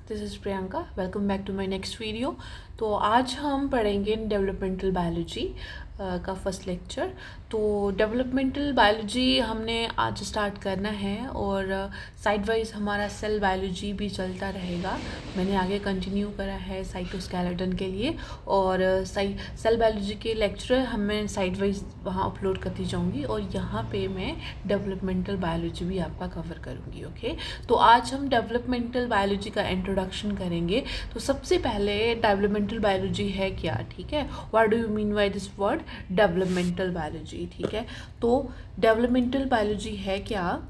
This is Priyanka. Welcome back to my next video. तो आज हम पढ़ेंगे डेवलपमेंटल बायोलॉजी का फर्स्ट लेक्चर। तो डेवलपमेंटल बायोलॉजी हमने आज स्टार्ट करना है और साइड वाइज हमारा सेल बायोलॉजी भी चलता रहेगा। मैंने आगे कंटिन्यू करा है साइटोस्केलेटन के लिए और सेल बायोलॉजी के लेक्चर मैं साइड वाइज वहाँ अपलोड करती जाऊँगी और यहाँ पे मैं डेवलपमेंटल बायोलॉजी भी आपका कवर करूँगी। ओके, तो आज हम डेवलपमेंटल बायोलॉजी का इंट्रोडक्शन करेंगे। तो सबसे पहले डेवलपमेंटल बायोलॉजी है क्या, ठीक है। What do you mean by this word developmental biology, ठीक है। तो डेवलपमेंटल बायोलॉजी है क्या,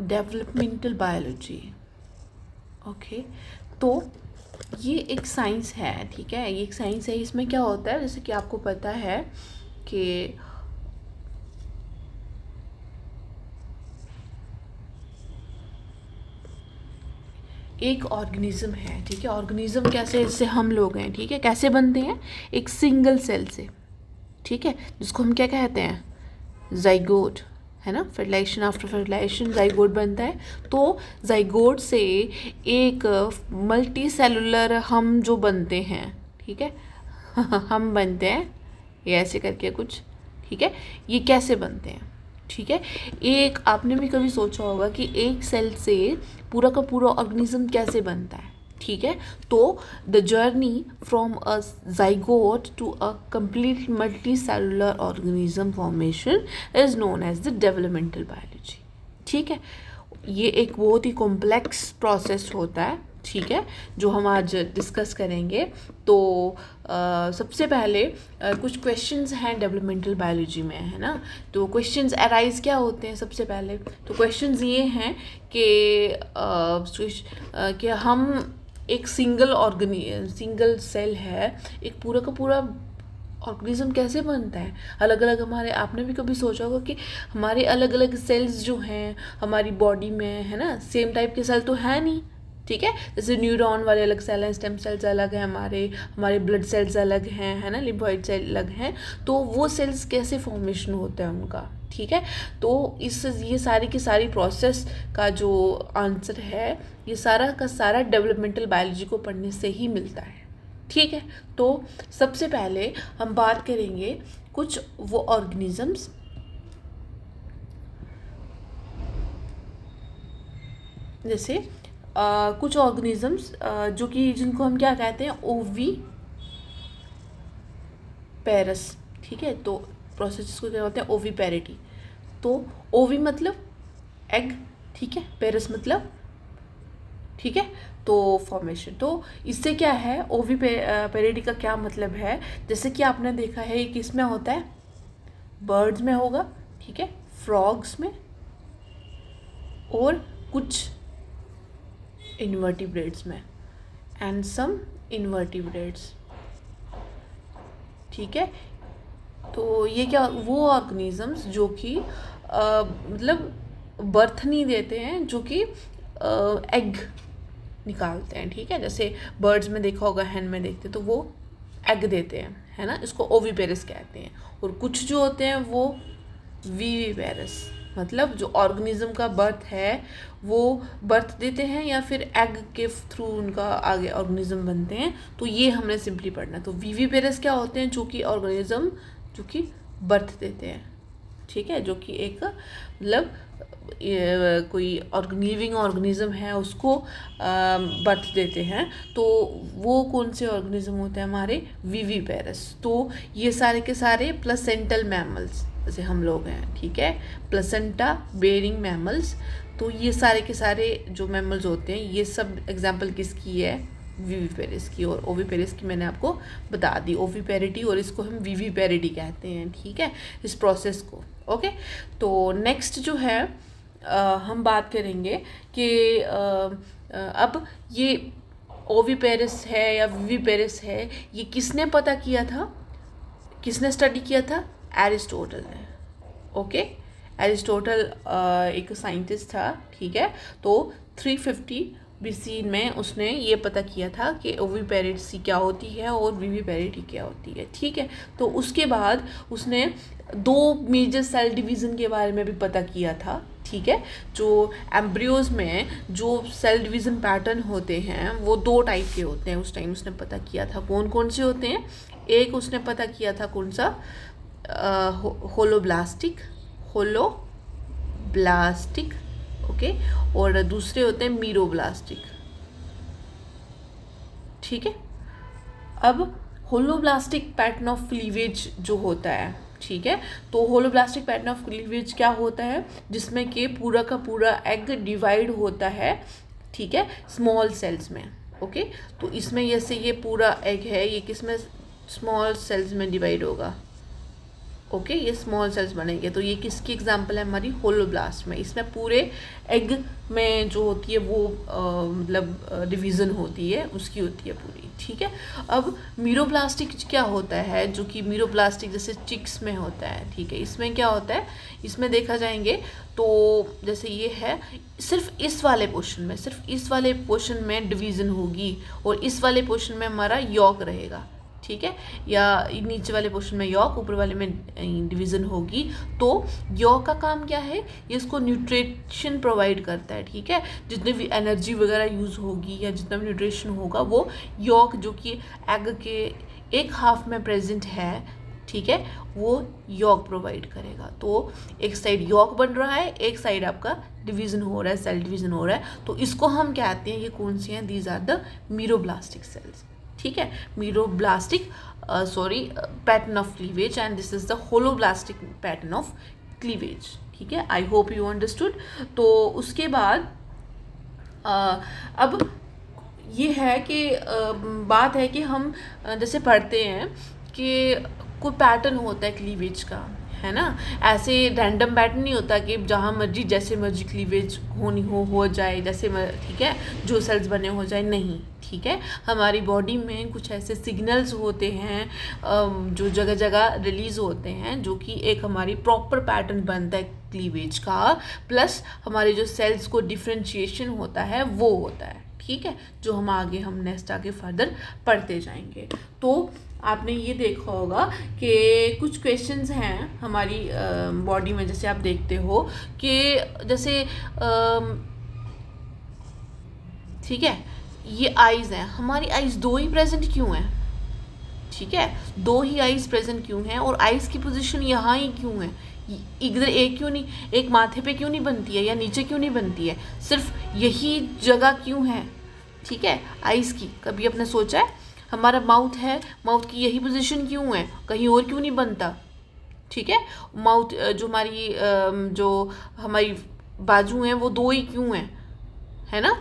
डेवलपमेंटल बायोलॉजी, ओके। तो ये एक साइंस है, ठीक है, ये एक साइंस है। इसमें क्या होता है, जैसे कि आपको पता है कि एक ऑर्गेनिज्म है, ठीक है। ऑर्गेनिज्म कैसे, जैसे हम लोग हैं, ठीक है, कैसे बनते हैं, एक सिंगल सेल से, ठीक है, जिसको हम क्या कहते हैं, जाइगोट, है ना। फर्टिलाइजेशन, आफ्टर फर्टिलाइजेशन जाइगोट बनता है। तो जाइगोट से एक मल्टी सेलुलर हम जो बनते हैं, ठीक है हम बनते हैं ये ऐसे करके कुछ, ठीक है। ये कैसे बनते हैं, ठीक है। एक आपने भी कभी सोचा होगा कि एक सेल से पूरा का पूरा ऑर्गेनिज्म कैसे बनता है, ठीक है। तो the journey from a zygote to a complete multi cellular organism formation is known as the developmental biology, ठीक है। ये एक बहुत ही कॉम्प्लेक्स प्रोसेस होता है, ठीक है, जो हम आज डिस्कस करेंगे। तो सबसे पहले कुछ क्वेश्चंस हैं डेवलपमेंटल बायोलॉजी में, है ना। तो क्वेश्चंस अराइज क्या होते हैं, सबसे पहले तो क्वेश्चंस ये हैं कि हम एक सिंगल सेल है, एक पूरा का पूरा ऑर्गेनिज्म कैसे बनता है। अलग अलग हमारे, आपने भी कभी सोचा होगा कि हमारे अलग अलग सेल्स जो हैं हमारी बॉडी में, है ना, सेम टाइप के सेल तो है नहीं, ठीक है। जैसे न्यूरॉन वाले अलग सेल हैं, स्टेम सेल्स अलग हैं, हमारे ब्लड सेल्स अलग हैं, है ना, लिम्फोइड सेल अलग हैं। तो वो सेल्स कैसे फॉर्मेशन होता है उनका, ठीक है। तो ये सारी की सारी प्रोसेस का जो आंसर है, ये सारा का सारा डेवलपमेंटल बायोलॉजी को पढ़ने से ही मिलता है, ठीक है। तो सबसे पहले हम बात करेंगे कुछ वो ऑर्गेनिजम्स, जैसे कुछ ऑर्गेनिजम्स जो कि जिनको हम क्या कहते हैं, ओवी पेरस, ठीक है। तो प्रोसेस को क्या होते हैं, ओवी पेरिटी। तो ओवी मतलब एग, ठीक है, पेरस मतलब, ठीक है, तो फॉर्मेशन। तो इससे क्या है, ओवी पेरिटी का क्या मतलब है, जैसे कि आपने देखा है ये किस में होता है, बर्ड्स में होगा, ठीक है, फ्रॉग्स में और कुछ इन्वर्टिब्रेट्स में, एंड सम इन्वर्टिब्रेट्स, ठीक है। तो ये क्या, वो ऑर्गेनिजम्स जो कि मतलब बर्थ नहीं देते हैं, जो कि एग निकालते हैं, ठीक है। जैसे बर्ड्स में देखा होगा, हैन में देखते तो वो एग देते हैं, है ना, इसको ओविपेरस कहते हैं। और कुछ जो होते हैं वो वीविपेरस, मतलब जो ऑर्गेनिज्म का बर्थ है वो बर्थ देते हैं या फिर एग के थ्रू उनका आगे ऑर्गेनिज्म बनते हैं। तो ये हमने सिंपली पढ़ना। तो वीविपेरस क्या होते हैं, जो कि ऑर्गेनिज्म जो कि बर्थ देते हैं, ठीक है, जो कि एक मतलब कोई लिविंग ऑर्गेनिज्म है उसको बर्थ देते हैं। तो वो कौन से ऑर्गेनिज्म होते हैं, हमारे विविपेरस। तो ये सारे के सारे प्लेसेंटल मैमल्स, जैसे हम लोग हैं, ठीक है, प्लेसेंटा बेरिंग मैमल्स। तो ये सारे के सारे जो मैमल्स होते हैं, ये सब एग्जाम्पल किसकी है, विविपेरस की। और ओविपेरस की मैंने आपको बता दी, ओविपेरिटी, और इसको हम विविपेरिटी कहते हैं, ठीक है, इस प्रोसेस को। ओके, तो नेक्स्ट जो है हम बात करेंगे कि अब ये ओविपेरस है या विविपेरस है, ये किसने पता किया था, किसने स्टडी किया था, एरिस्टोटल ने। ओके, एरिस्टोटल एक साइंटिस्ट था, ठीक है। तो 350 बेसिन में उसने ये पता किया था कि ओविपेरिटी क्या होती है और विविपेरिटी क्या होती है, ठीक है। तो उसके बाद उसने 2 मेजर सेल डिवीज़न के बारे में भी पता किया था, ठीक है। जो एम्ब्रियोज में जो सेल डिवीज़न पैटर्न होते हैं वो 2 टाइप के होते हैं, उस टाइम उसने पता किया था। कौन कौन से होते हैं? एक उसने पता किया था कौन सा, होलोब्लास्टिक, ओके, और दूसरे होते हैं मीरोब्लास्टिक, ठीक है। अब होलोब्लास्टिक पैटर्न ऑफ क्लीवेज जो होता है, ठीक है, तो होलोब्लास्टिक पैटर्न ऑफ क्लीवेज क्या होता है, जिसमें कि पूरा का पूरा एग डिवाइड होता है, ठीक है, स्मॉल सेल्स में, ओके। तो इसमें जैसे ये पूरा एग है, ये किस में, स्मॉल सेल्स में डिवाइड होगा, ओके, ये स्मॉल सेल्स बनेंगे। तो ये किसकी एग्जांपल है? हमारी होलोब्लास्ट में। इसमें पूरे एग में जो होती है वो मतलब डिवीज़न होती है, उसकी होती है पूरी, ठीक है। अब मीरोब्लास्टिक क्या होता है, जो कि मीरोब्लास्टिक जैसे चिक्स में होता है, ठीक है। इसमें क्या होता है, इसमें देखा जाएंगे तो जैसे ये है, सिर्फ इस वाले पोर्शन में डिवीज़न होगी और इस वाले पोर्शन में हमारा यॉक रहेगा, ठीक है, या नीचे वाले पोर्शन में यॉक, ऊपर वाले में डिवीज़न होगी। तो यॉक का काम क्या है, ये इसको न्यूट्रिशन प्रोवाइड करता है, ठीक है। जितने भी एनर्जी वगैरह यूज़ होगी या जितना भी न्यूट्रिशन होगा वो यॉक, जो कि एग के एक हाफ में प्रेजेंट है, ठीक है, वो यॉक प्रोवाइड करेगा। तो एक साइड यॉक बन रहा है, एक साइड आपका डिवीज़न हो रहा है, सेल डिवीज़न हो रहा है। तो इसको हम कहते हैं, ये कौन सी हैं, these are the meroblastic cells, ठीक है। Meroblastic pattern of cleavage and this is the holoblastic pattern of cleavage, ठीक है। I hope you understood. तो उसके बाद अब ये है कि बात है कि हम जैसे पढ़ते हैं कि कोई पैटर्न होता है क्लीवेज का, है ना। ऐसे रैंडम पैटर्न नहीं होता कि जहाँ मर्जी जैसे मर्जी क्लीवेज होनी हो जाए, जैसे ठीक है, जो सेल्स बने हो जाए, नहीं, ठीक है। हमारी बॉडी में कुछ ऐसे सिग्नल्स होते हैं जो जगह जगह रिलीज़ होते हैं, जो कि एक हमारी प्रॉपर पैटर्न बनता है क्लीवेज का, प्लस हमारे जो सेल्स को डिफ्रेंशिएशन होता है वो होता है, ठीक है, जो हम नेक्स्ट आगे फर्दर पढ़ते जाएंगे। तो आपने ये देखा होगा कि कुछ क्वेश्चंस हैं हमारी बॉडी में, जैसे आप देखते हो कि जैसे ठीक है, ये आइज़ हैं, हमारी आइज़ 2 ही प्रेजेंट क्यों हैं, ठीक है, 2 ही आइज़ प्रेजेंट क्यों हैं, और आइज़ की पोजीशन यहाँ ही क्यों है, इधर एक क्यों नहीं, एक माथे पे क्यों नहीं बनती है या नीचे क्यों नहीं बनती है, सिर्फ यही जगह क्यों है, ठीक है, आइज़ की। कभी आपने सोचा है, हमारा माउथ है, माउथ की यही पोजीशन क्यों है, कहीं और क्यों नहीं बनता, ठीक है। माउथ जो हमारी बाजू हैं वो 2 ही क्यों हैं, है ना,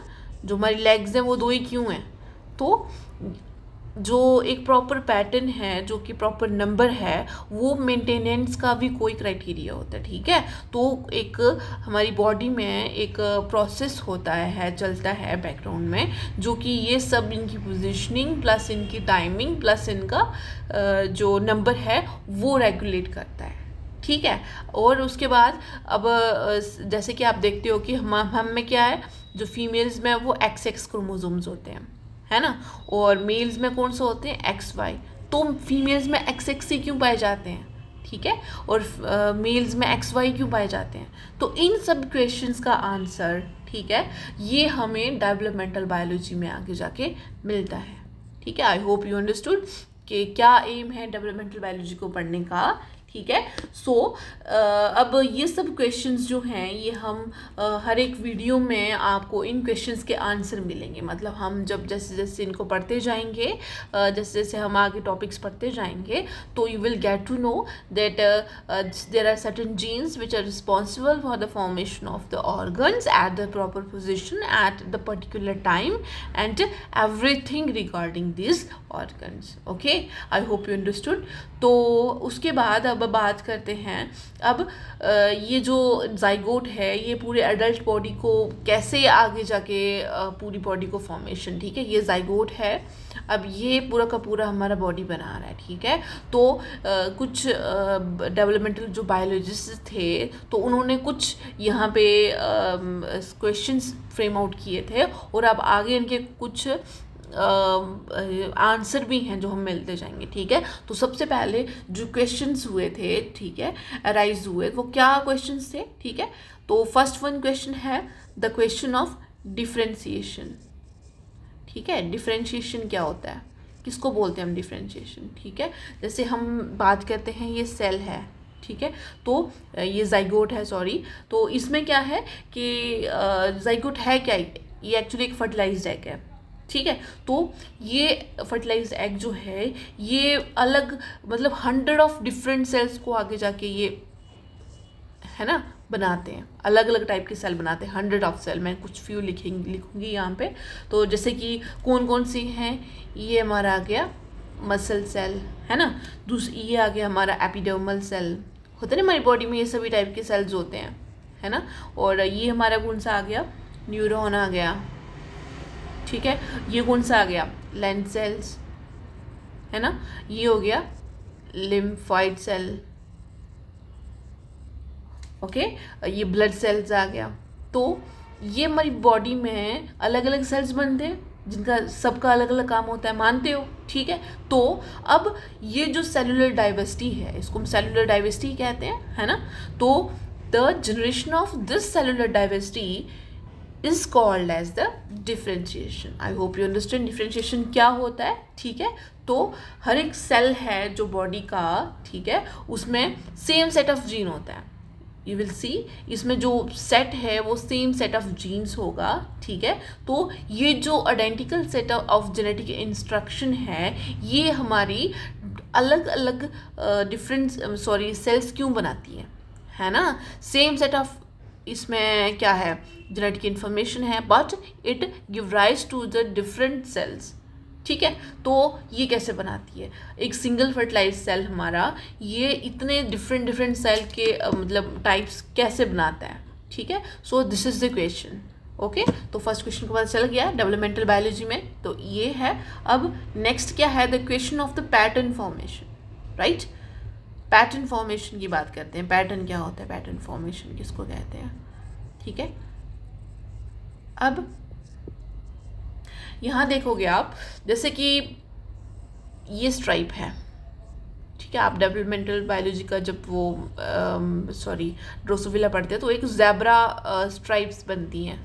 जो हमारी लेग्स हैं वो 2 ही क्यों हैं। तो जो एक प्रॉपर पैटर्न है, जो कि प्रॉपर नंबर है, वो मेंटेनेंस का भी कोई क्राइटेरिया होता है, ठीक है। तो एक हमारी बॉडी में एक प्रोसेस होता है, चलता है बैकग्राउंड में, जो कि ये सब इनकी पोजीशनिंग प्लस इनकी टाइमिंग प्लस इनका जो नंबर है वो रेगुलेट करता है, ठीक है। और उसके बाद अब जैसे कि आप देखते हो कि हम में क्या है, जो फीमेल्स में वो XX क्रोमोसोम्स होते हैं, है ना, और मेल्स में कौन से होते हैं, XY। तो फीमेल्स में XX ही क्यों पाए जाते हैं, ठीक है, और मेल्स में XY क्यों पाए जाते हैं। तो इन सब क्वेश्चंस का आंसर, ठीक है, ये हमें डेवलपमेंटल बायोलॉजी में आगे जाके मिलता है, ठीक है। आई होप यू अंडरस्टूड कि क्या एम है डेवलपमेंटल बायोलॉजी को पढ़ने का, ठीक है। सो अब ये सब क्वेश्चंस जो हैं ये हम हर एक वीडियो में आपको इन क्वेश्चंस के आंसर मिलेंगे। मतलब हम जब जैसे जैसे इनको पढ़ते जाएंगे, जैसे जैसे हम आगे टॉपिक्स पढ़ते जाएंगे, तो you will get to know that there are certain genes which are responsible for the formation of the organs at the proper position at the particular time and everything regarding this organs, okay. I hope you understood. तो उसके बाद अब बात करते हैं, अब ये जो जाइगोट है ये पूरे एडल्ट बॉडी को कैसे आगे जाके पूरी बॉडी को फॉर्मेशन, ठीक है, ये जाइगोट है अब ये पूरा का पूरा हमारा बॉडी बना रहा है, ठीक है। तो कुछ डेवलपमेंटल जो बायोलॉजिस्ट थे तो उन्होंने कुछ यहाँ पे क्वेश्चंस फ्रेम आउट किए थे, और अब आगे इनके कुछ आंसर भी हैं जो हम मिलते जाएंगे, ठीक है। तो सबसे पहले जो क्वेश्चंस हुए थे, ठीक है, अराइज हुए, वो क्या क्वेश्चंस थे, ठीक है। तो फर्स्ट वन क्वेश्चन है द क्वेश्चन ऑफ डिफरेंशिएशन, ठीक है। डिफरेंशिएशन क्या होता है, किसको बोलते हैं हम डिफरेंशिएशन, ठीक है। जैसे हम बात करते हैं ये सेल है, ठीक है, तो ये जाइगोट है, सॉरी। तो इसमें क्या है कि जाइगोट है क्या, ये एक्चुअली एक फर्टिलाइज्ड एग है, ठीक है। तो ये फर्टिलाइज्ड एग जो है ये अलग मतलब 100 ऑफ डिफरेंट सेल्स को आगे जाके ये है ना बनाते हैं, अलग अलग टाइप के सेल बनाते हैं, 100 ऑफ सेल। मैं कुछ फ्यू लिखूंगी यहाँ पे। तो जैसे कि कौन कौन सी हैं, ये हमारा आ गया मसल सेल, है ना। दूसरी ये आ गया हमारा एपिडर्मल सेल, होते हैं ना हमारी बॉडी में ये सभी टाइप के सेल्स होते हैं, है ना। और ये हमारा कौन सा आ गया, न्यूरॉन आ गया, ठीक है। ये कौन सा आ गया, लेंस सेल्स, है ना। ये हो गया लिम्फोइड सेल, ओके। ये ब्लड सेल्स आ गया। तो ये हमारी बॉडी में अलग अलग सेल्स बनते हैं जिनका सबका अलग अलग काम होता है, मानते हो, ठीक है। तो अब ये जो सेलुलर डाइवर्सिटी है, इसको हम सेलुलर डाइवर्सिटी कहते हैं, है ना। तो the generation of this cellular diversity is called as the differentiation. I hope you understand differentiation क्या होता है, ठीक है। तो हर एक सेल है जो बॉडी का, ठीक है, उसमें सेम सेट ऑफ जीन होता है। यू विल सी इसमें जो सेट है वो सेम सेट ऑफ जीन्स होगा, ठीक है। तो ये जो identical set of genetic instruction है ये हमारी अलग अलग डिफरेंट सेल्स क्यों बनाती है ना। सेम सेट ऑफ इसमें क्या है, जेनेटिक इन्फॉर्मेशन है, but it give rise to the different cells, ठीक है। तो ये कैसे बनाती है, एक सिंगल फर्टिलाइज सेल हमारा ये इतने डिफरेंट सेल के मतलब टाइप्स कैसे बनाता है, ठीक है। So this is the question, okay. तो फर्स्ट क्वेश्चन को पता चल गया डेवलपमेंटल बायोलॉजी में, तो ये है। अब नेक्स्ट क्या है, the question of the pattern formation, right. Pattern formation की बात करते हैं, पैटर्न क्या होता है, पैटर्न फॉर्मेशन किसको कहते हैं, ठीक है। अब यहाँ देखोगे आप, जैसे कि ये स्ट्राइप है, ठीक है। आप डेवलपमेंटल बायोलॉजी का जब वो ड्रोसोफिला पढ़ते हैं तो एक ज़ेब्रा स्ट्राइप्स बनती हैं,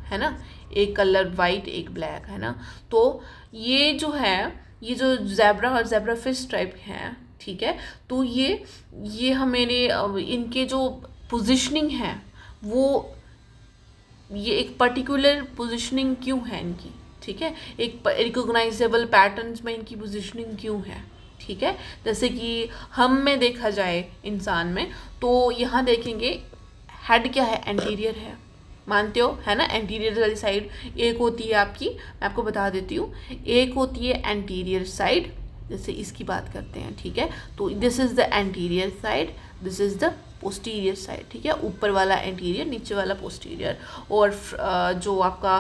है ना, एक कलर वाइट एक ब्लैक, है ना। तो ये जो है, ये जो ज़ेब्रा और ज़ेब्रा फिश स्ट्राइप हैं, ठीक है। तो ये हमारे इनके जो पोजीशनिंग है वो ये एक पर्टिकुलर पोजीशनिंग क्यों है इनकी, ठीक है। एक रिकॉग्नाइजेबल पैटर्न्स में इनकी पोजीशनिंग क्यों है, ठीक है। जैसे कि हम में देखा जाए इंसान में, तो यहाँ देखेंगे हेड क्या है, एंटीरियर है, मानते हो, है ना। एंटीरियर वाली साइड एक होती है आपकी, मैं आपको बता देती हूँ, एक होती है एंटीरियर साइड, जैसे इसकी बात करते हैं, ठीक है। तो this is the anterior side, this is the posterior side, ठीक है। ऊपर वाला एंटीरियर, नीचे वाला पोस्टीरियर। और जो आपका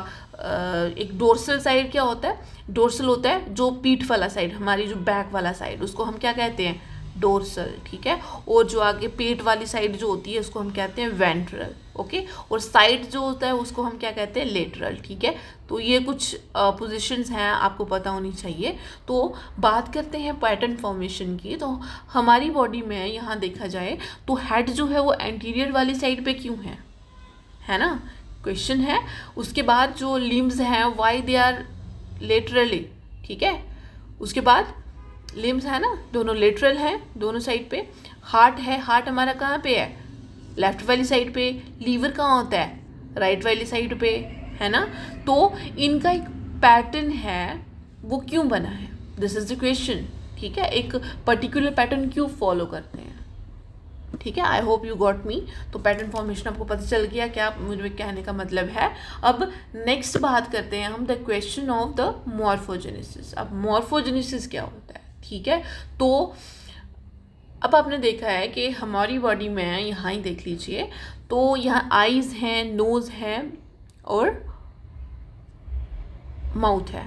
एक डोर्सल साइड क्या होता है, डोर्सल होता है जो पीठ वाला साइड, हमारी जो बैक वाला साइड, उसको हम क्या कहते हैं, डोर्सल, ठीक है। और जो आगे पेट वाली साइड जो होती है उसको हम कहते हैं वेंट्रल, ओके। और साइड जो होता है उसको हम क्या कहते हैं, लेटरल, ठीक है। तो ये कुछ पोजीशंस हैं आपको पता होनी चाहिए। तो बात करते हैं पैटर्न फॉर्मेशन की। तो हमारी बॉडी में यहाँ देखा जाए तो हेड जो है वो एंटीरियर वाली साइड पे क्यों है ना, क्वेश्चन है। उसके बाद जो लिम्स हैं वाई दे आर लेटरली, ठीक है। उसके बाद लिम्स है ना, दोनों लेटरल है, दोनों साइड पे। हार्ट है, हार्ट हमारा कहाँ पे है, लेफ्ट वाली साइड पे। लीवर कहाँ होता है, राइट वाली साइड पे, है ना। तो इनका एक पैटर्न है वो क्यों बना है, दिस इज द क्वेश्चन, ठीक है। एक पर्टिकुलर पैटर्न क्यों फॉलो करते हैं, ठीक है। I hope you got me. तो पैटर्न फॉर्मेशन आपको पता चल गया क्या मुझे कहने का मतलब है। अब नेक्स्ट बात करते हैं हम the question of the morphogenesis. अब मॉर्फोजेनेसिस क्या होता है, ठीक है। तो अब आपने देखा है कि हमारी बॉडी में, यहाँ ही देख लीजिए, तो यहाँ आईज हैं, नोज़ है और माउथ है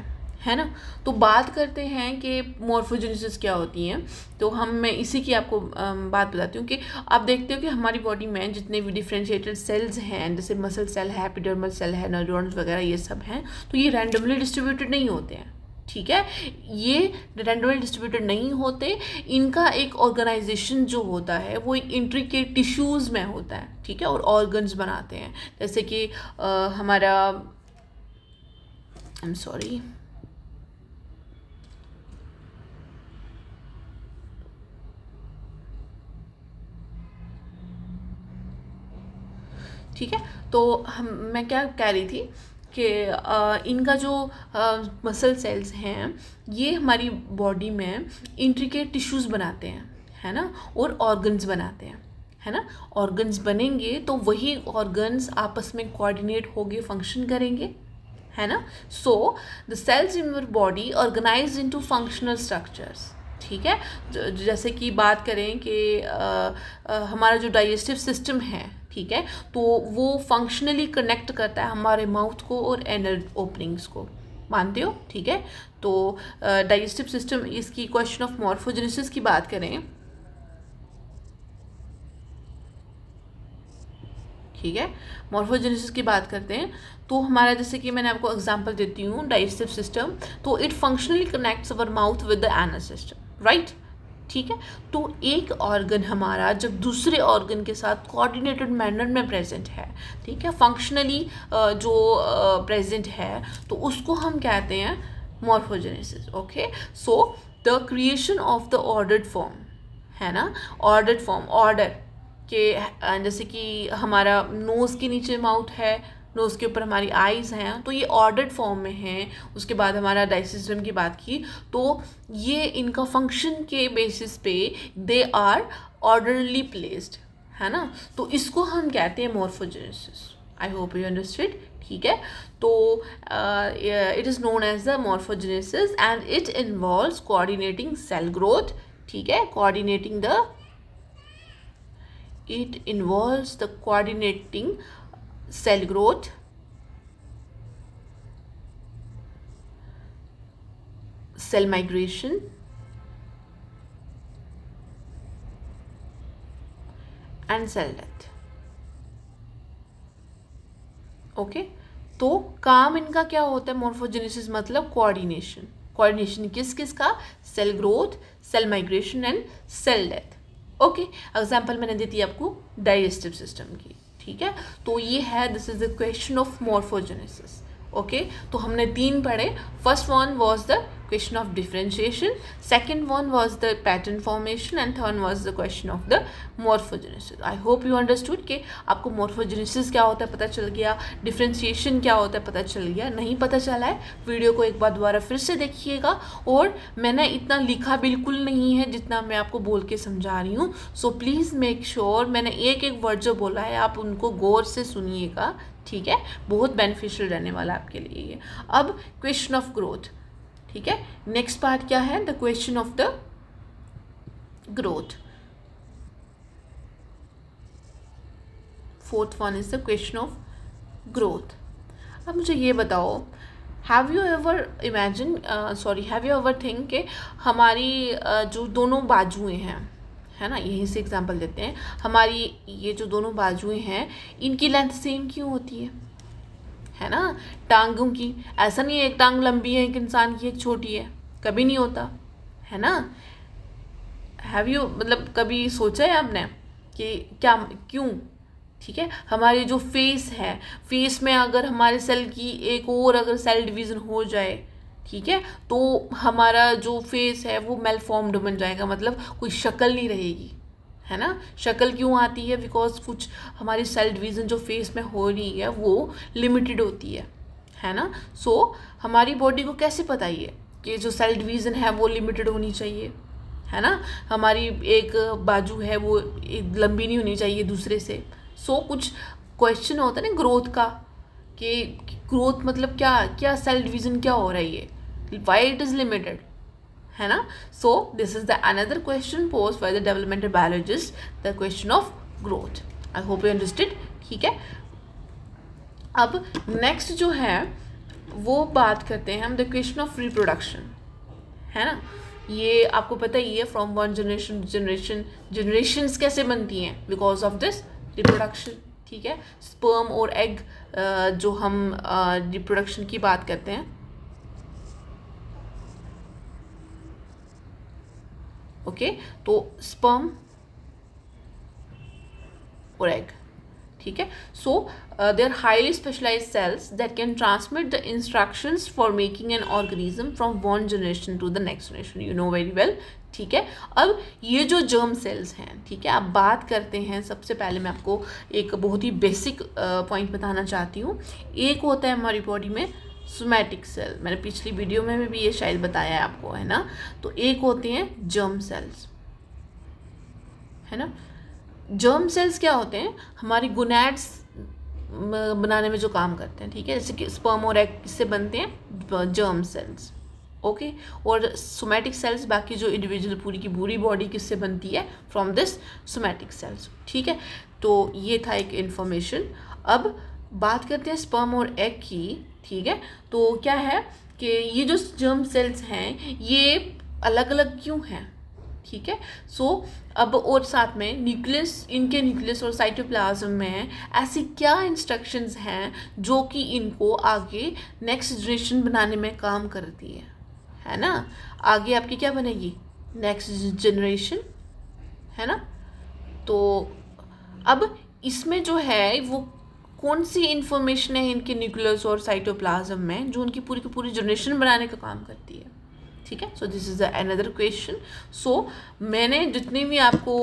है ना। तो बात करते हैं कि मॉर्फोजेनेसिस क्या होती हैं। तो मैं इसी की आपको बात बताती हूँ कि आप देखते हो कि हमारी बॉडी में जितने भी डिफ्रेंशिएटेड सेल्स हैं, जैसे मसल सेल है, एपिडर्मल सेल है, न्यूरॉन्स वगैरह ये सब हैं, तो ये रैंडमली डिस्ट्रीब्यूटेड नहीं होते हैं, ठीक है। ये रैंडमली डिस्ट्रीब्यूटेड नहीं होते, इनका एक ऑर्गेनाइजेशन जो होता है वो एक इंट्रिकेट टिश्यूज़ में होता है, ठीक है, और ऑर्गन्स बनाते हैं। जैसे कि हमारा आई एम सॉरी, ठीक है। तो मैं क्या कह रही थी कि इनका जो मसल सेल्स हैं ये हमारी बॉडी में इंट्रिकेट टिश्यूज़ बनाते हैं, है ना, और ऑर्गन्स बनाते हैं, है ना। ऑर्गन्स बनेंगे तो वही ऑर्गन्स आपस में कोऑर्डिनेट होके फंक्शन करेंगे, है ना। So the cells in your body organise into functional structures, ठीक है। जैसे कि बात करें कि हमारा जो डाइजेस्टिव सिस्टम है, ठीक है, तो वो फंक्शनली कनेक्ट करता है हमारे माउथ को और एनल ओपनिंग्स को, मानते हो, ठीक है। तो डाइजेस्टिव सिस्टम, इसकी क्वेश्चन ऑफ मॉर्फोजेनेसिस की बात करें, ठीक है, मॉर्फोजेनेसिस की बात करते हैं, तो हमारा जैसे कि मैंने आपको एग्जांपल देती हूँ डाइजेस्टिव सिस्टम, तो it functionally connects our mouth with the anal system, right, ठीक है। तो एक ऑर्गन हमारा जब दूसरे ऑर्गन के साथ कोऑर्डिनेटेड मैनर में प्रेजेंट है, ठीक है, फंक्शनली जो प्रेजेंट है, तो उसको हम कहते हैं morphogenesis, okay. So the creation of the ordered form, है ना, ऑर्डर्ड फॉर्म, ऑर्डर के, जैसे कि हमारा नोज़ के नीचे माउथ है, नोज़ के ऊपर हमारी आइज़ हैं, तो ये ऑर्डर्ड फॉर्म में हैं। उसके बाद हमारा डाइजेस्टिव सिस्टम की बात की, तो ये इनका फंक्शन के बेसिस पे दे आर ऑर्डरली प्लेस्ड, है ना। तो इसको हम कहते हैं morphogenesis. I hope you understood, ठीक है। तो it is known as the morphogenesis and it involves coordinating cell growth, ठीक है, coordinating the, it involves the coordinating cell growth, cell migration, and cell death, okay. तो काम इनका क्या होता है, मॉर्फोजेनेसिस मतलब कोऑर्डिनेशन, कोऑर्डिनेशन किस किस का, cell growth, cell migration and cell death, okay. Example मैंने दी थी आपको डाइजेस्टिव सिस्टम की, ठीक है। तो ये है, this is the question of morphogenesis, okay. तो हमने 3 पढ़े। First one was the question of differentiation, second one was the pattern formation and third was the question of the morphogenesis. I hope you understood कि आपको morphogenesis क्या होता है पता चल गया, डिफरेंशिएशन क्या होता है पता चल गया। नहीं पता चला है, वीडियो को एक बार दोबारा फिर से देखिएगा। और मैंने इतना लिखा बिल्कुल नहीं है जितना मैं आपको बोल के समझा रही हूँ, सो प्लीज़ मेक श्योर मैंने एक एक वर्ड जो बोला है आप उनको गौर से सुनिएगा, ठीक है, बहुत बेनिफिशियल रहने वाला आपके लिए ये। अब क्वेश्चन ऑफ ग्रोथ, ठीक है। नेक्स्ट पार्ट क्या है, the question of the growth. Fourth one is the question of growth. अब मुझे ये बताओ, have you ever imagine, have you ever think कि हमारी जो दोनों बाजुएं हैं, है ना, यहीं से एग्जांपल देते हैं, हमारी ये जो दोनों बाजुएं हैं इनकी लेंथ सेम क्यों होती है ना। टांगों की ऐसा नहीं है एक टांग लंबी है एक इंसान की एक छोटी है, कभी नहीं होता, है ना। हैव यू मतलब कभी सोचा है आपने कि क्या क्यों, ठीक है। हमारी जो फेस है, फेस में अगर हमारे सेल की एक और अगर सेल डिवीज़न हो जाए, ठीक है, तो हमारा जो फेस है वो मेलफॉर्म्ड बन जाएगा, मतलब कोई शक्ल नहीं रहेगी, है ना। शक्ल क्यों आती है, बिकॉज कुछ हमारी सेल डिवीज़न जो फेस में हो रही है वो लिमिटेड होती है ना। सो हमारी बॉडी को कैसे पता है कि जो सेल डिवीज़न है वो लिमिटेड होनी चाहिए, है ना। हमारी एक बाजू है वो लंबी नहीं होनी चाहिए दूसरे से। सो कुछ क्वेश्चन होता है ना ग्रोथ का, कि ग्रोथ मतलब क्या क्या सेल डिवीज़न क्या हो रही है, वाई इट इज़ लिमिटेड, है ना। So this is the another question posed by the developmental biologist, the question of growth. I hope you understood, ठीक है। अब नेक्स्ट जो है वो बात करते हैं हम द क्वेश्चन ऑफ रिप्रोडक्शन, है ना। ये आपको पता ही है, from one generation generation, generations कैसे बनती हैं, बिकॉज ऑफ दिस रिप्रोडक्शन, ठीक है। स्पर्म और एग, जो हम रिप्रोडक्शन की बात करते हैं, ओके, तो स्पर्म और एग, ठीक है। So they are highly specialised cells that can transmit the instructions for making an organism from one generation to the next generation, you know very well, ठीक है। अब ये जो जर्म सेल्स हैं, ठीक है, आप बात करते हैं, सबसे पहले मैं आपको एक बहुत ही बेसिक पॉइंट बताना चाहती हूँ। एक होता है हमारी बॉडी में सोमैटिक सेल, मैंने पिछली वीडियो में भी ये शायद बताया है आपको, है ना। तो एक होते हैं जर्म सेल्स, है ना। जर्म सेल्स क्या होते हैं, हमारी गोनैड्स बनाने में जो काम करते हैं, ठीक है, जैसे कि स्पर्म और एग किससे बनते हैं, जर्म सेल्स, ओके। और सोमैटिक सेल्स, बाकी जो इंडिविजुअल पूरी की पूरी बॉडी किससे बनती है, फ्रॉम दिस सोमैटिक सेल्स, ठीक है। तो ये था एक इन्फॉर्मेशन। अब बात करते हैं स्पर्म और एग की, ठीक है। तो क्या है कि ये जो जर्म सेल्स हैं ये अलग अलग क्यों हैं, ठीक है। सो अब और साथ में न्यूक्लियस, इनके न्यूक्लियस और साइटोप्लाज्म में ऐसी क्या इंस्ट्रक्शंस हैं जो कि इनको आगे नेक्स्ट जनरेशन बनाने में काम करती है ना। आगे आपकी क्या बनेगी, नेक्स्ट जनरेशन, है ना। तो अब इसमें जो है वो कौन सी इंफॉर्मेशन है इनके न्यूक्लियस और साइटोप्लाज्म में जो उनकी पूरी की पूरी जनरेशन बनाने का काम करती है, ठीक है। So this is another question. So मैंने जितने भी आपको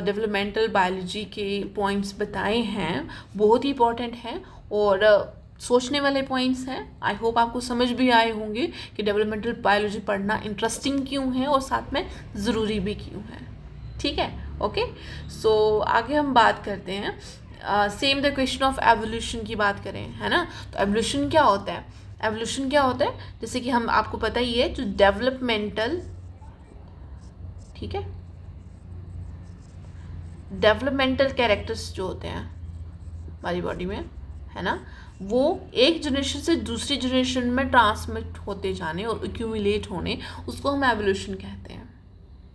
डेवलपमेंटल बायोलॉजी के पॉइंट्स बताए हैं बहुत ही इंपॉर्टेंट हैं और सोचने वाले पॉइंट्स हैं। आई होप आपको समझ भी आए होंगे कि डेवलपमेंटल बायोलॉजी पढ़ना इंटरेस्टिंग क्यों है और साथ में ज़रूरी भी क्यों है, ठीक है, ओके। सो आगे हम बात करते हैं, same the question of evolution की बात करें, है ना। तो एवोल्यूशन क्या होता है, एवोल्यूशन क्या होता है, जैसे कि हम आपको पता ही है जो डेवलपमेंटल, ठीक है, डेवलपमेंटल कैरेक्टर्स जो होते हैं हमारी बॉडी में, है ना, वो एक जनरेशन से दूसरी जनरेशन में ट्रांसमिट होते जाने और एक्यूमुलेट होने, उसको हम एवोल्यूशन कहते हैं,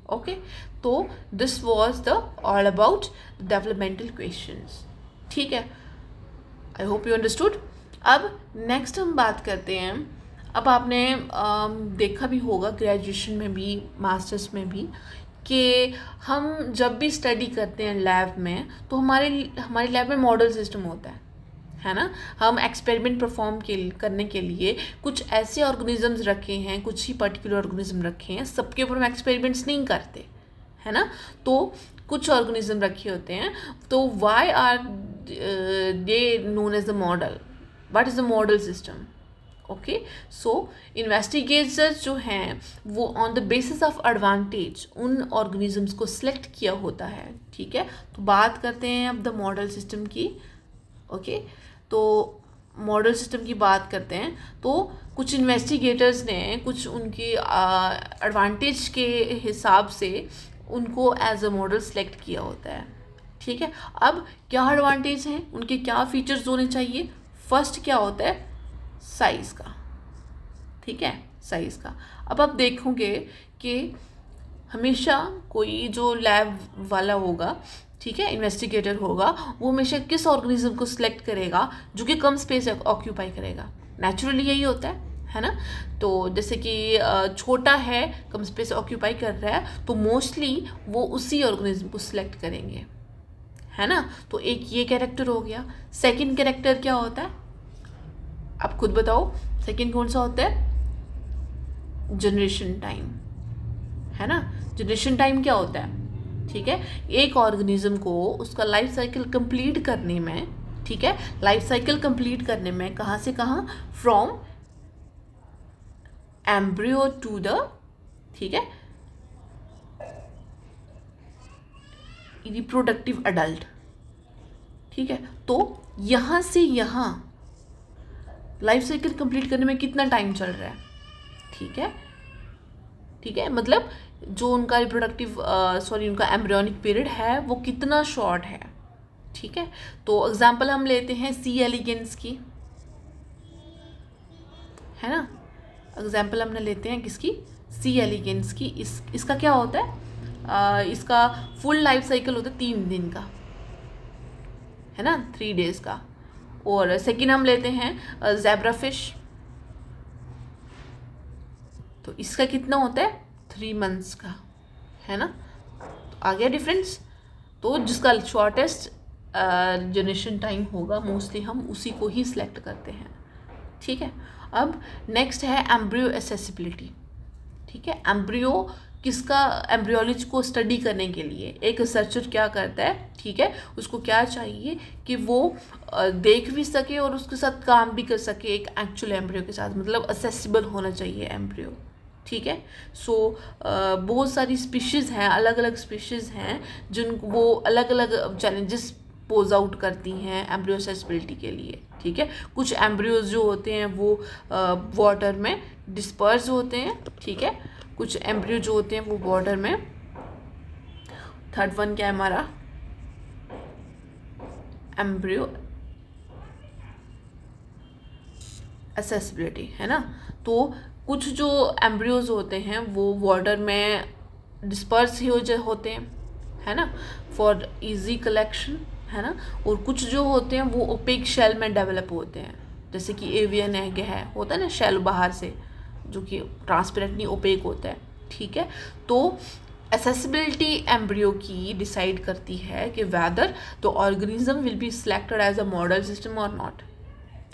ओके। तो this was the all about developmental questions, ठीक है। I hope you understood. अब नेक्स्ट हम बात करते हैं, अब आपने देखा भी होगा ग्रेजुएशन में भी मास्टर्स में भी कि हम जब भी स्टडी करते हैं लैब में तो हमारी लैब में मॉडल सिस्टम होता है ना। हम एक्सपेरिमेंट परफॉर्म करने के लिए कुछ ऐसे ऑर्गेनिजम्स रखे हैं, कुछ ही पर्टिकुलर ऑर्गेनिज्म रखे हैं, सबके ऊपर हम एक्सपेरिमेंट्स नहीं करते, है ना। तो कुछ ऑर्गेनिज्म रखे होते हैं, तो why are they known as the model, what is the model system, okay. So investigators जो हैं वो on the basis of advantage उन ऑर्गेनिजम्स को सिलेक्ट किया होता है, ठीक है। तो बात करते हैं अब द मॉडल सिस्टम की, ओके। तो मॉडल सिस्टम की बात करते हैं, तो कुछ इन्वेस्टिगेटर्स ने कुछ उनकी एडवांटेज के हिसाब से उनको एज अ मॉडल सेलेक्ट किया होता है, ठीक है। अब क्या एडवांटेज हैं, उनके क्या फीचर्स होने चाहिए, फर्स्ट क्या होता है, साइज़ का, ठीक है, साइज़ का। अब आप देखोगे कि हमेशा कोई जो लैब वाला होगा, ठीक है, इन्वेस्टिगेटर होगा, वो हमेशा किस ऑर्गेनिज्म को सिलेक्ट करेगा जो कि कम स्पेस ऑक्यूपाई करेगा, नेचुरली यही होता है ना। तो जैसे कि छोटा है, कम स्पेस ऑक्यूपाई कर रहा है, तो मोस्टली वो उसी ऑर्गेनिज्म को सिलेक्ट करेंगे, है ना। तो एक ये कैरेक्टर हो गया। सेकंड कैरेक्टर क्या होता है, आप खुद बताओ, सेकंड कौन सा होता है, जनरेशन टाइम, है ना। जनरेशन टाइम क्या होता है, ठीक है, एक ऑर्गेनिज्म को उसका लाइफ साइकिल कंप्लीट करने में, ठीक है, लाइफ साइकिल कंप्लीट करने में कहाँ से कहाँ, फ्रॉम एम्ब्रियो टू द, ठीक है, रिप्रोडक्टिव अडल्ट, ठीक है। तो यहाँ से यहाँ लाइफ साइकिल कंप्लीट करने में कितना टाइम चल रहा है, ठीक है, ठीक है, मतलब जो उनका रिप्रोडक्टिव उनका एम्ब्रियोनिक पीरियड है वो कितना शॉर्ट है, ठीक है। तो एग्जांपल हम लेते हैं सी एलिगेंस की, है ना। एग्जाम्पल हमने लेते हैं किसकी, सी एलिगेंस की। इसका क्या होता है, इसका फुल लाइफ साइकिल होता है 3 दिन का, है ना, 3 days का। और सेकंड हम लेते हैं ज़ेब्रा फिश, तो इसका कितना होता है 3 months का, है ना। तो आ गया डिफरेंस। तो जिसका शॉर्टेस्ट जनरेशन टाइम होगा मोस्टली हम उसी को ही सिलेक्ट करते हैं, ठीक है। अब नेक्स्ट है एम्ब्रियो एसेसिबिलिटी, ठीक है। एम्ब्रियो किसका, एम्ब्रियोलॉजी को स्टडी करने के लिए एक रिसर्चर क्या करता है, ठीक है, उसको क्या चाहिए कि वो देख भी सके और उसके साथ काम भी कर सके एक एक्चुअल एम्ब्रियो के साथ, मतलब असेसिबल होना चाहिए एम्ब्रियो, ठीक है। सो बहुत सारी स्पीशीज़ हैं, अलग अलग स्पीशीज़ हैं जिन वो अलग अलग चैलेंजेस पोज आउट करती हैं एम्ब्रियो असेसिबिलिटी के लिए, ठीक है। कुछ एम्ब्रियोज जो होते हैं वो वाटर में डिस्पर्स होते हैं, ठीक है। कुछ एम्ब्रियो जो होते हैं वो वाटर में। थर्ड वन क्या है हमारा, एम्ब्रियो असेसिबिलिटी, है ना। तो कुछ जो एम्ब्रियोज होते हैं वो वाटर में डिस्पर्स होते हैं, है ना, फॉर इजी कलेक्शन, है ना। और कुछ जो होते हैं वो ओपेक शेल में डेवलप होते हैं, जैसे कि एवियन एग है, होता है ना शेल बाहर से जो कि ट्रांसपेरेंट नहीं ओपेक होता है, ठीक है। तो एसेसिबिलिटी एम्ब्रियो की डिसाइड करती है कि whether the organism will be selected as a model system or not.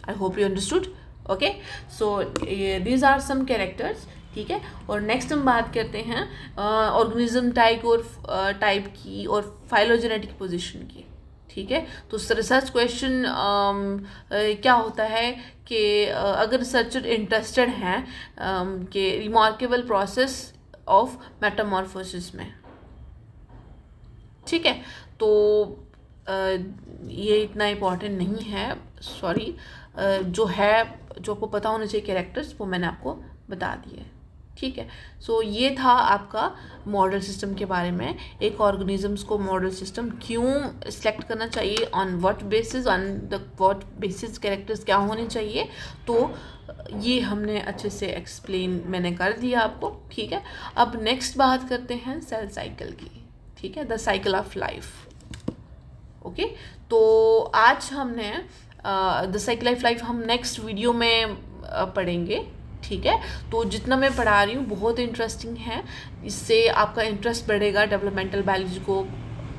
I hope you understood, okay. So these are some characters, ठीक है। और नेक्स्ट हम बात करते हैं ऑर्गेनिज्म टाइप की और फाइलोजेनेटिक पोजीशन की, ठीक है। तो रिसर्च क्वेश्चन क्या होता है कि अगर रिसर्चर इंटरेस्टेड हैं कि रिमार्केबल प्रोसेस ऑफ मेटामॉर्फोसिस में, ठीक है। तो ये इतना इम्पॉर्टेंट नहीं है, सॉरी, जो आपको पता होना चाहिए कैरेक्टर्स वो मैंने आपको बता दिए, ठीक है। सो ये था आपका मॉडल सिस्टम के बारे में, एक ऑर्गेनिजम्स को मॉडल सिस्टम क्यों सेलेक्ट करना चाहिए, ऑन व्हाट बेसिस कैरेक्टर्स क्या होने चाहिए। तो ये हमने अच्छे से एक्सप्लेन मैंने कर दिया आपको, ठीक है। अब नेक्स्ट बात करते हैं सेल साइकिल की, ठीक है, the cycle of life, okay. तो आज हमने द साइकिल ऑफ लाइफ हम नेक्स्ट वीडियो में पढ़ेंगे, ठीक है। तो जितना मैं पढ़ा रही हूँ बहुत इंटरेस्टिंग है, इससे आपका इंटरेस्ट बढ़ेगा डेवलपमेंटल बायोलॉजी को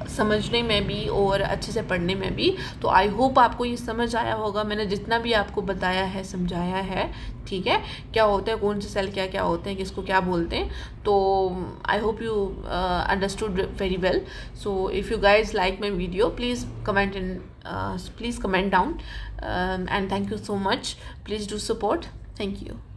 समझने में भी और अच्छे से पढ़ने में भी। तो आई होप आपको ये समझ आया होगा, मैंने जितना भी आपको बताया है समझाया है, ठीक है, क्या होता है, कौन से सेल क्या क्या होते हैं, किसको क्या बोलते हैं। तो आई hope you understood very well. So if you guys like my video please comment down, and thank you so much, please do support, thank you.